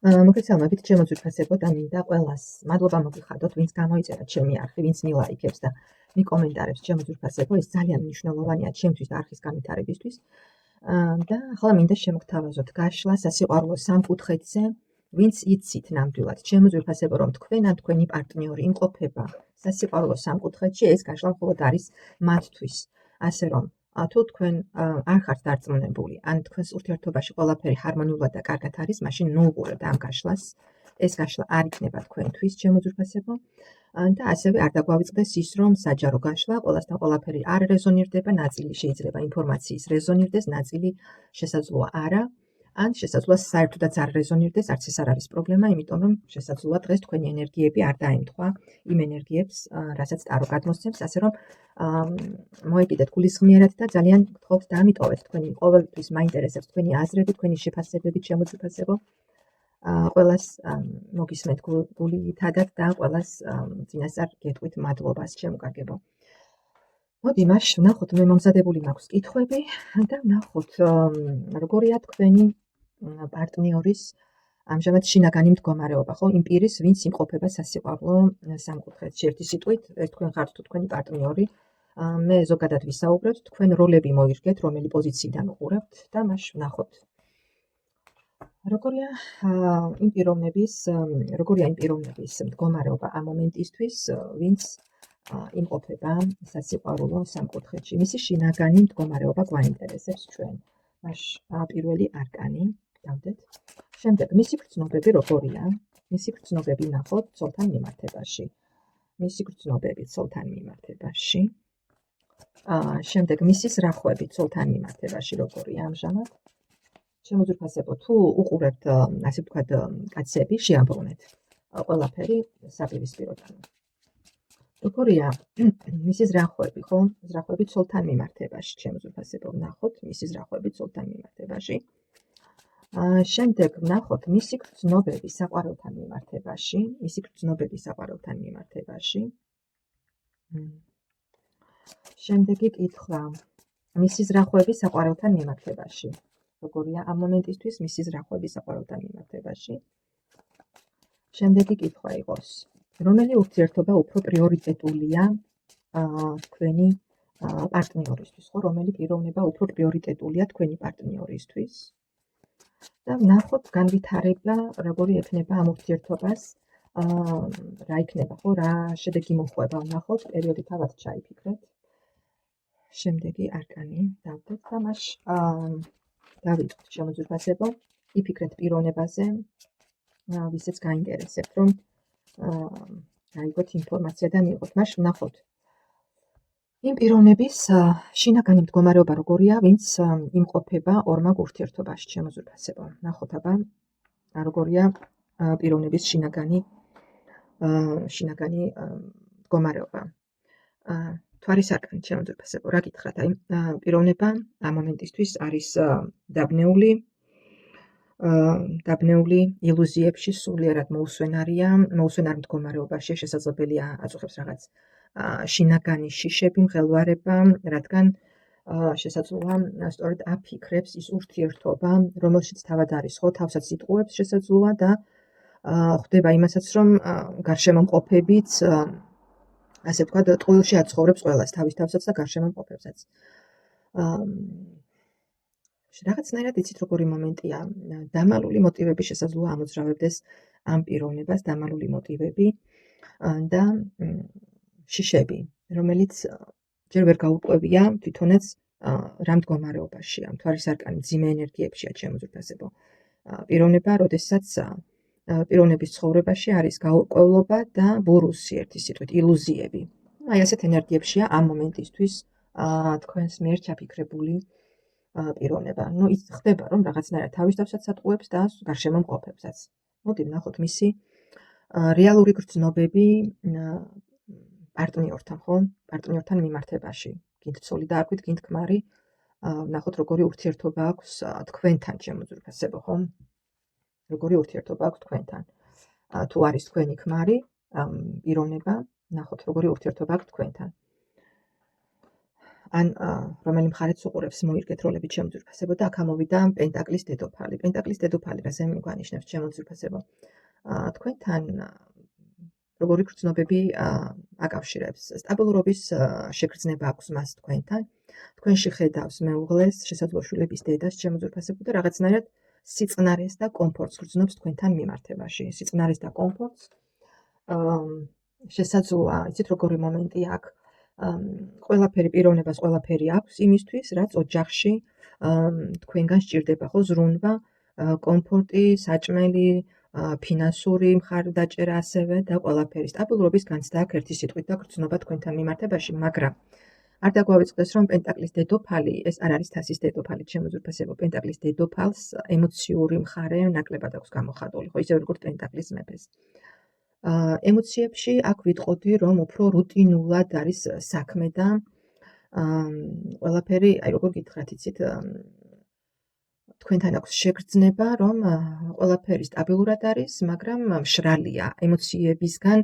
მოგესალმებით, ჩემო ძვირფასებო და მინდა ყველას მადლობა მოგიხადოთ, ვინც გამოიწერა ჩემი არხი, ვინც მილაიქებს და მიკომენტარებს ჩემო ძვირფასებო, ეს ძალიან მნიშვნელოვანია ჩემთვის და არხის განვითარებისთვის. და ახლა მინდა შემოგთავაზოთ გაშლა სასიყვარულო სამკუთხედზე, ვინც იცით ნამდვილად ჩემო ძვირფასებო, რომ თქვენ ან თქვენი პარტნიორი იმყოფება სასიყვარულო სამკუთხედში, ეს გაშლა მხოლოდ არის მათთვის. ასე რომ თუ თქვენ არ ხართ დარწმუნებული, ან თქვენს ურთიერთობაში ყველაფერი ჰარმონიულად და კარგად არის, მაშინ ნუღურებთ ამ გაშლას. ეს გაშლა არ იქნება თქვენთვის, ჩემო ძვირფასებო. და ასევე არ დაგვავიწყდეს ის, რომ საჯარო გაშლა ყველასთან ყველაფერი არ რეზონირდება, ნაწილი შეიძლება ინფორმაციის რეზონირდეს, ნაწილი შესაძლოა არა, ან შესაძლოა საერთოდაც არ რეზონირდეს, არც ეს არ არის პრობლემა, იმიტომ რომ შესაძლოა დღეს თქვენი ენერგიები არ დაემთხვა იმ ენერგიებს, რასაც ტარო გადმოსცემს, ასე რომ მოეკიდეთ გულისხმიერად და ძალიან გთხოვთ დამიტოვეთ თქვენი ყოველთვის მაინტერესებს თქვენი აზრები, თქვენი შეფასებები, ჩემო ძვირფასებო. ყველას მოგისმენთ გულითადად და ყველას წინასწარ გეტყვით მადლობას, ჩემო კარგებო. მოდი მაშ ვნახოთ, მე მომზადებული მაქვს კითხვები და ვნახოთ როგორია თქვენი პარტნიორის ამჟამად შინაგანი მდგომარეობა, ხო, იმ პირის, ვინც იმყოფება სასიყვარულო სამკუთხედში. ერთი სიტყვით, ეს თქვენ ხართ თუ თქვენი პარტნიორი. მე ზოგადად ვისაუბრებთ, თქვენ როლები მოირგეთ, რომელი პოზიციიდან უყურებთ და მაშ ვნახოთ. როგორია იმ პიროვნების მდგომარეობა ამ მომენტისთვის, ვინც იმყოფება სასიყვარულო სამკუთხედში. მისი შინაგანი მდგომარეობა გვაინტერესებს ჩვენ. მაშ პირველი არკანი დავდეთ. შემდეგ მისი გრძნობები როგორია? მისი გრძნობები ვნახოთ ცოლთან მიმართებაში. მისი გრძნობები ცოლთან მიმართებაში. შემდეგ მისი ზრახვები ცოლთან მიმართებაში როგორია ამჟამად? ჩემო ძვირფასებო, თუ უყურებთ, ასე ვთქვათ, კაცები, შეამბრუნეთ ყველაფერი საპირისპიროდან. როგორია მისი ზრახვები, ხო? ზრახვები ცოლთან მიმართებაში, ჩემო ძვირფასებო, ვნახოთ მისი ზრახვები ცოლთან მიმართებაში. შემდეგ ვნახოთ მისი გრძნობები საყვარელთან მიმართებაში, მისი გრძნობები საყვარელთან მიმართებაში. შემდეგი კითხვა, მისი ზრახვები საყვარელთან მიმართებაში. როგორია ამ მომენტისთვის მისი ზრახვები საყვარელთან მიმართებაში. შემდეგი კითხვა იყოს, რომელი ურთიერთობა უფრო პრიორიტეტულია თქვენი პარტნიორისთვის, ხო, რომელი პიროვნება უფრო პრიორიტეტულია თქვენი პარტნიორისთვის. და ვნახოთ განვითარება, როგორი ექნება ამ ურთიერთობას, რა იქნება, ხო, რა შედეგი მოხვება, ვნახოთ, პერიოდი თავად ჩაიფიქრეთ. შემდეგი არკანი დავდეთ და მაშ დავიწყოთ, ჩემო ძვირფასებო, იფიქრეთ პიროვნებაზე, ვისაც გაინტერესებთ, რომ გაიგოთ ინფორმაცია და მიიღოთ. მაშ ვნახოთ იმ პიროვნების შინაგანი მდგომარეობა როგორია, ვინც იმყოფება ორმაგ ურთიერთობაში, ჩემო ძვირფასებო. ვნახოთ აბა როგორია პიროვნების შინაგანი მდგომარეობა. თვარის არკანი, ჩემო ძვირფასებო, რა გითხრათ? აი, პიროვნება ამ მომენტისთვის არის დაბნეული ილუზიებში, სულიერად მოუსვენარ მდგომარეობაში, შესაძლებელია აწუხებს რაღაც შინაგანი შიშები, მღელვარება, რადგან შესაძლოა სწორედ აფიქრებს ის ურთიერთობა, რომელშიც თავად არის, ხო, თავსაც იტყუებს შესაძლოა და ხვდება იმასაც, რომ გარშემომყოფებიც ასე ვთქვათ, ტყუილში აცხოვრებს ყველას, თავის თავსაც და გარშემომყოფებსაც. რაღაცნაირად იცით როგორი მომენტია, დამალული მოტივები შესაძლოა ამოძრავებდეს ამ პიროვნებას, დამალული მოტივები და შიშები, რომელიც ჯერ ვერ გაურკვევია თვითონაც რა მდგომარეობაშია. თვარის არკანი მძიმე ენერგიებშია, ჩემო ძვირფასებო. პიროვნების ცხოვრებაში არის გაურკვევლობა და ბურუსი, ერთი სიტყვით, ილუზიები. აი ასეთ ენერგიებშია ამ მომენტისთვის თქვენს მიერ ჩაფიქრებული პიროვნება. ის ხდება, რომ რაღაცნაირად თავის თავსაც ატყუებს და გარშემომყოფებსაც. მოდი ვნახოთ მისი რეალური გრძნობები პარტნიორთან, ხო? პარტნიორთან მიმართებაში. გინდ ცოლი დაარქვით, გინდ ქმარი. ვნახოთ როგორი ურთიერთობა აქვს თქვენთან, ჩემო ძვირფასებო, ხო? როგორი ურთიერთობა აქვს თქვენთან. თუ არის თქვენი ქმარი, პიროვნება, ვნახოთ როგორი ურთიერთობა აქვს თქვენთან. ან რომელი მხარეც უყურებს მოირგეთ როლებით ჩემო ძვირფასებო და აქ ამოვიდა პენტაკლის დედოფალი. პენტაკლის დედოფალი რა ზემოგვანიშნებს ჩემო ძვირფასებო? თქვენთან როგორი გრძნობები აკავშირებს? სტაბილურობის შეგრძნება აქვს მას თქვენთან. თქვენში ხედავს მეუღლეს, შესაძლოა შვილების დედას ჩემო ძვირფასებო და რაღაცნაირად სიწყნარეს და კომფორტს გრძნობს თქვენთან მიმართებაში. სიწყნარეს და კომფორტს შესაძლოა, იცით როგორი მომენტი აქვს. ყველაფერი პიროვნებას ყველაფერი აქვს იმისთვის, რაც ოჯახში თქვენგან სჭირდება, ხო, ზრუნვა, კომფორტი, საჭმელი, ფინანსური მხარდაჭერა ასევე და ყველაფერი. სტაბილურობის განცდა აქვს ერთი სიტყვით და გრძნობა თქვენთან მიმართებაში, მაგრამ არ დაგვავიწყდეს, რომ პენტაკლის დედოფალი ეს არ არის თასის დედოფალი, ჩემო ძვირფასებო. პენტაკლის დედოფალს ემოციური მხარე ნაკლებად აქვს გამოხატული, ხო, ისე როგორც პენტაკლის მეფეს. ემოციებში აქ ვიტყოდი, რომ უფრო რუტინულად არის საქმე და ყველაფერი, აი როგორ გითხრათ, იცით, თქვენთან აქვს შეგრძნება, რომ ყველაფერი სტაბილურად არის, მაგრამ მშრალია, ემოციებისგან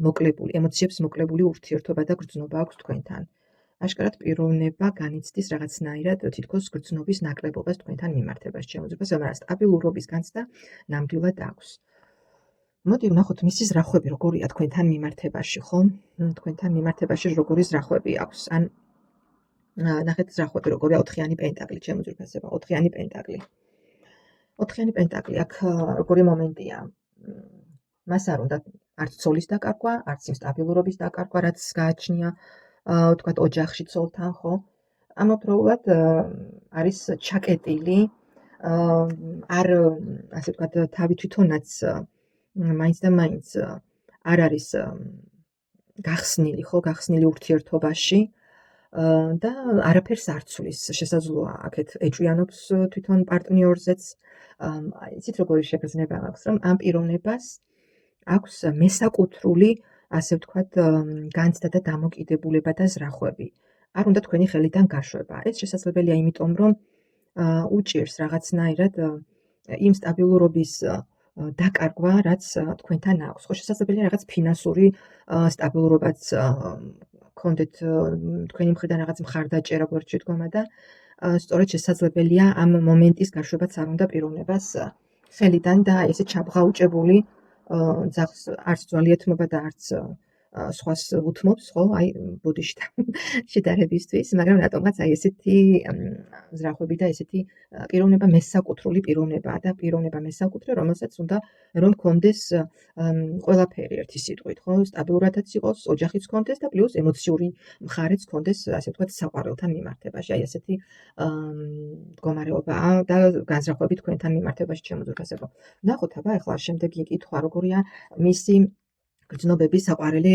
მოკლებული, ემოციებს მოკლებული ურთიერთობა და გრძნობა აქვს თქვენთან. აშკარად პიროვნება განიცდის რაღაცნაირად თითქოს გრძნობის ნაკლებობას თქვენთან მიმართებაში, ჩემო ძვირფასებო, მაგრამ სტაბილურობის განცდა ნამდვილად აქვს. მოდი ვნახოთ მისი ზრახვები როგორია თქვენთან მიმართებაში, ხო? თქვენთან მიმართებაში როგორი ზრახვები აქვს? ან ნახეთ ზრახვები როგორია ოთხიანი პენტაკლი, ჩემო ძვირფასებო, ოთხიანი პენტაკლი. ოთხიანი პენტაკლი, აქ როგორი მომენტია? მას არ უნდა არც ცოლის დაკარგვა, არც იმ სტაბილურობის დაკარგვა, რაც გააჩნია, ვთქვათ, ოჯახში ცოლთან, ხო? ამავდროულად არის ჩაკეტილი, არ, ასე ვთქვათ, თავი თვითონაც მაინც და მაინც არ არის გახსნილი, ხო, გახსნილი ურთიერთობაში და არაფერს არ ცვლის. შესაძლოა აქეთ ეჭვიანობს თვითონ პარტნიორზეც. იცით როგორი შეგრძნება აქვს, რომ ამ პიროვნებას აქვს მესაკუთრული, ასე ვთქვათ, განცდა და დამოკიდებულება და ზრახვები. არ უნდა თქვენი ხელიდან გაშვება. ეს შესაძლებელია იმიტომ, რომ უჭირს რაღაცნაირად იმ სტაბილურობის დაკარგვა, რაც თქვენთან აქვს. ხო, შესაძლებელია რაღაც ფინანსური სტაბილურობაც გქონდეთ თქვენი მხრიდან რაღაც მხარდაჭერა გვერდში დგომა და სწორედ შესაძლებელია ამ მომენტის გაშვებაც არ უნდა პიროვნებას ხელიდან და ესე ჩაბღაუჭებული ძაღლს არც ძვალიათმობა და არც სხვას უთმობს, ხო, აი ბუდიში შედარებისთვის, მაგრამ რატომღაც აი ესეთი ზრახვები და ესეთი პიროვნება მესაკუთრული პიროვნებაა და პიროვნება მესაკუთრე, რომელსაც უნდა რომ გქონდეს ყველაფერი ერთი სიტყვით, ხო, სტაბილურადაც იყოს, ოჯახიც გქონდეს და პლუს ემოციური მხარეც გქონდეს, ასე ვთქვათ, საყვარელთან მიმართებაში. აი ესეთი მდგომარეობაა და განზრახვები თქვენთან მიმართებაში, ჩემო ძვირფასებო. ვნახოთ აბა ახლა შემდეგი კითხვა როგორია მისი გრძნობები საყვარელი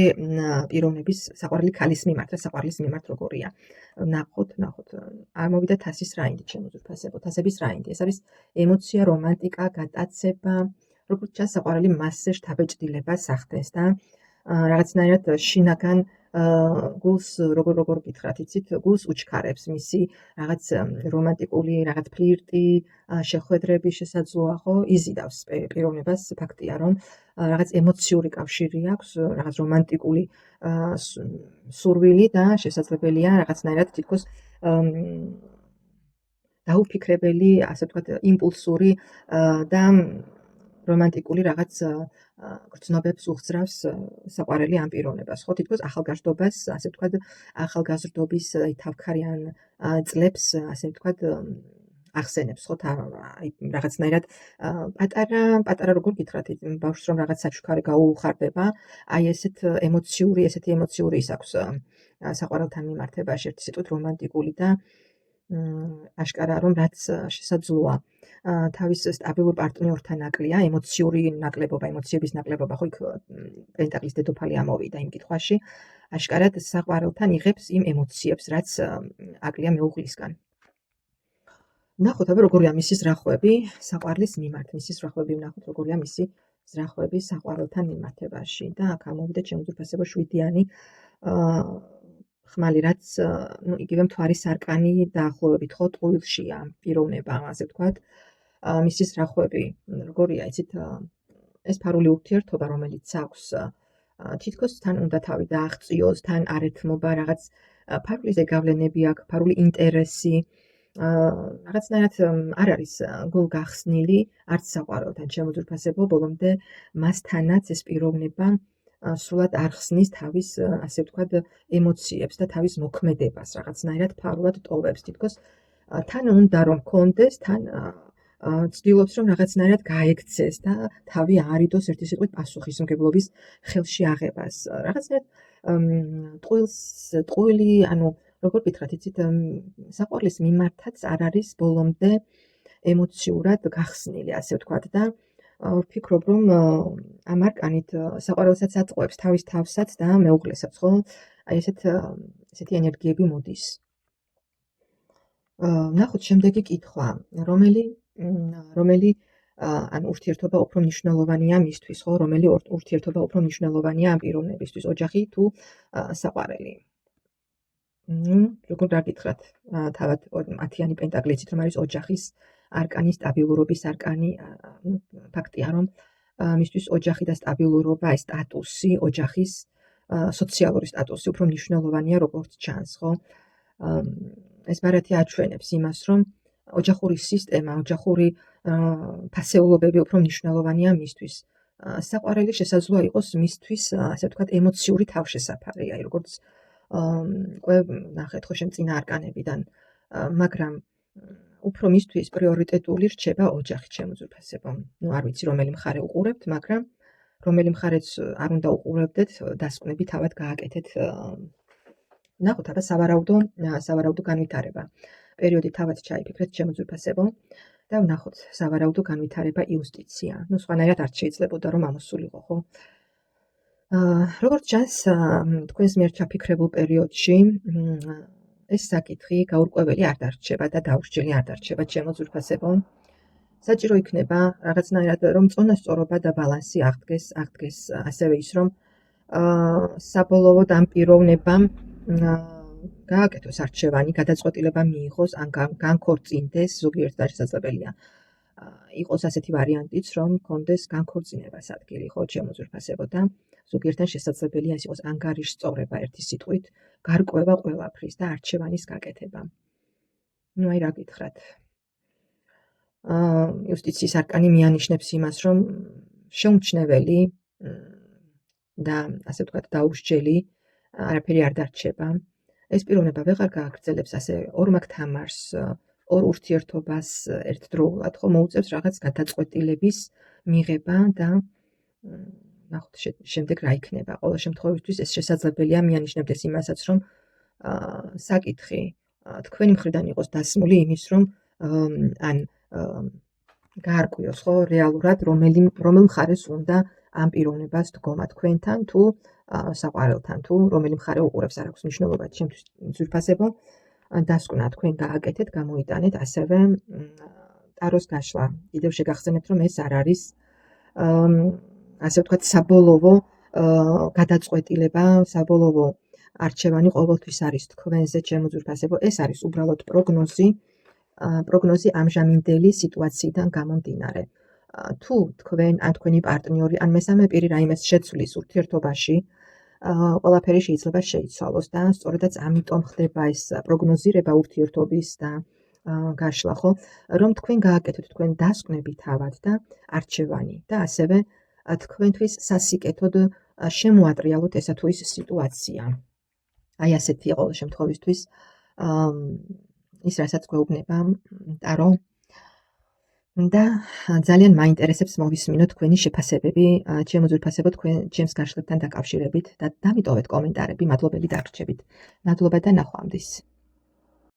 პიროვნების, საყვარელი ქალის მიმართ და საყვარლის მიმართ როგორია. ვნახოთ. ამოვიდა თასის რაინდი, ჩემო ძვირფასებო, თასების რაინდი. ეს არის ემოცია, რომანტიკა, გატაცება, როგორც ჩანს, საყვარელი მასზე შთაბეჭდილება სახდენს და რაღაცნაირად შინაგან გულს როგორ გითხრათ, იცით, გულს უჩქარებს მისი რაღაც რომანტიკული, რაღაც ფლირტი, შეხვედრები შესაძლოა, ხო, იზიდავს პიროვნებას, ფაქტია, რომ რაღაც ემოციური კავშირი აქვს, რაღაც რომანტიკული სურვილი და შესაძლებელია რაღაცნაირად თითქოს დაუფიქრებელი, ასე ვთქვათ, იმპულსური და რომანტიკული რაღაც გრძნობებს უხსრავს საყვარელი ამ პიროვნებას, ხო, თითქოს ახალგაზრდობას, ასე ვთქვათ, ახალგაზრდობის თავქარიან წლებს, ასე ვთქვათ, ახსენებს, ხო, აი რაღაცნაირად პატარა როგორ გითხრათ, ბავშვს რომ რაღაც საჩუქარი გაუხარდება, აი ესეთი ემოციური ის აქვს საყვარელთან მიმართებაში, ერთი სიტყვით რომანტიკული და აშკარა რომ რაც შესაძლოა თავის სტაბილურ პარტნიორთან აკლია, ემოციური ნაკლებობა, ემოციების ნაკლებობა, ხო, იქ პენტაკლის დედოფალი ამოვიდა იმ კითხვაში, აშკარად საყვარელთან იღებს იმ ემოციებს, რაც აკლია მეუღლისგან. ვნახოთ აბა როგორია მისი ზრახვები საყვარლის მიმართ, მისი ზრახვები ვნახოთ როგორია მისი ზრახვები საყვარელთან მიმართებაში და აქ ამოვიდა ჩემო ძვირფასებო 7-იანი ხმალი, რაც იგივე მთვარის არკანი დაახლოებით, ხო, ტყუილშია პიროვნება, ასე ვთქვათ. მისი ზრახვები როგორია, იცით, ეს ფარული ურთიერთობა, რომელიც აქვს, თითქოს თან უნდა თავი დააღწიოს, თან არ ეთმობა რაღაც ფარული ზეგავლენები აქვს, ფარული ინტერესი, რაღაცნაირად არ არის გულგახსნილი არც საყვარელთან შემოძვირფასებო, ბოლომდე მასთანაც ეს პიროვნება სრულად არ ხსნის თავის, ასე ვთქვათ, ემოციებს და თავის მოქმედებას, რაღაცნაირად ფარულად ტოვებს, თითქოს თან უნდა რომ კონდეს, თან ცდილობს რომ რაღაცნაირად გაექცეს და თავი არიდოს ერთი სიტყვით პასუხისმგებლობის ხელში აღებას. რაღაცნაირად ტყუილი, ანუ როგორ ვითხრათ, იცით, საყვარლის მიმართაც არ არის ბოლომდე ემოციურად გახსნილი, ასე ვთქვათ და ვფიქრობ, რომ ამ არკანით საყვარელსაც აწყვეტს თავის თავსაც და მეუღლესაც, ხო? აი ესეთი ენერგიები მოდის. ნახოთ შემდეგი კითხვა, რომელი ან ურთიერთობა უფრო მნიშვნელოვანია მისთვის, ხო? რომელი ურთიერთობა უფრო მნიშვნელოვანია ამ პიროვნებისთვის, ოჯახი თუ საყვარელი? როგორ დაგითხრათ, თავად 10-იანი პენტაკლი იცით, რომ არის ოჯახის არკანი, სტაბილურობის არკანი, ფაქტია, რომ მისთვის ოჯახი და სტაბილურობა, ეს სტატუსი, ოჯახის სოციალური სტატუსი უფრო მნიშვნელოვანია, როგორც ჩანს, ხო? ეს ბარათი აჩვენებს იმას, რომ ოჯახური სისტემა, ოჯახური ფასეულობები უფრო მნიშვნელოვანია მისთვის. საყვარელი შესაძლოა იყოს მისთვის, ასე ვთქვათ, ემოციური თავშესაფარი, აი როგორც ნახეთ ხო შენ წინა არკანებიდან, მაგრამ უფრო მისთვის პრიორიტეტული რჩება ოჯახი შემოძვირფასებო. არ ვიცი რომელი მხარე უყურებთ, მაგრამ რომელი მხარეც არ უნდა უყურებდეთ, დასკვნები თავად გააკეთეთ. ნახოთ აბა სავარაუდო განვითარება. პერიოდი თავად ჩაიფიქრეთ შემოძვირფასებო და ვნახოთ სავარაუდო განვითარება იუსტიცია. სხვანაირად არ შეიძლებოდა რომ ამოსულიყო, ხო? როგორც ჩანს, თქვენს მიერ ჩაფიქრებულ პერიოდში ეს საკითხი გაურკვეველი არ დარჩება და დაურჩილი არ დარჩება შემოძვირფასებო. საჭირო იქნება რაღაცნაირად რომ წონასწორობა და ბალანსი აღდგეს ასევე ის რომ საბოლოოდ ამ პიროვნებამ გააკეთოს არჩევანი, გადაწყვეტილება მიიღოს ან განქორწინდეს, ზოგიერთი შესაძლებელია იყოს ასეთი ვარიანტიც, რომ კონდეს განქორწინებას ადგილი, ხო, შემოძვირფასებო და ზოგიერთთან შესაძლებელია ეს იყოს ანგარიშსწორება ერთი სიტყვით, გარკვევა ყველაფრის და არჩევანის გაკეთება. აი რა გითხრათ. იუსტიციის არკანი მიანიშნებს იმას, რომ შეუმჩნეველი და ასე ვთქვათ, დაუსჯელი არაფერი არ დარჩება. ეს პიროვნება ვეღარ გააგრძელებს ასე ორ მაგთამარს, ორ ურთიერთობას ერთდროულად, ხო, მოუწევს რაღაც გადაწყვეტილების მიღება და ნახოთ შემდეგ რა იქნება. ყოველ შემთხვევაში ეს შესაძლებელია მიანიშნებდეს იმასაც, რომ საკითხი თქვენი მხრიდან იყოს დასმული იმის, რომ ან გაარკვიოს, ხო, რეალურად რომელ მხარეს უნდა ამ პიროვნებას დგომა თქვენთან თუ საყვარელთან თუ რომელი მხარე უყურებს, არ აქვს მნიშვნელობა ჩემთვის ძვირფასებო. დასკვნა თქვენ გააკეთეთ, გამოიტანეთ, ასევე ტაროს გაშლა. კიდევ შეგახსენებთ, რომ ეს არ არის ასე ვთქვათ, საბოლოო გადაწყვეტილება, საბოლოო არჩევანი ყოველთვის არის თქვენზე შემოძვირფასებო. ეს არის უბრალოდ პროგნოზი ამჟამინდელი სიტუაციიდან გამომდინარე. თუ თქვენ ან თქვენი პარტნიორი ან მესამე პირი რაიმეს შეცვლის ურთიერთობაში, ყველაფერი შეიძლება შეიცვალოს და სწორედაც ამიტომ ხდება ეს პროგნოზირება ურთიერთობის და გაშლა, ხო, რომ თქვენ გააკეთოთ თქვენ დასკვნები თავად და არჩევანი და ასევე თქვენთვის სასიკეთოდ შემოატრიალოთ ესა თუ ის სიტუაცია. აი ასეთი ყოველ შემთხვევისთვის ის რასაც გვეუბნება ტარო და ძალიან მაინტერესებს მოვისმინოთ თქვენი შეფასებები, შემოძვირფასებო თქვენ ჩემს გაშლებთან დაკავშირებით და დამიტოვეთ კომენტარები, მადლობელი დარჩებით. მადლობა და ნახვამდის.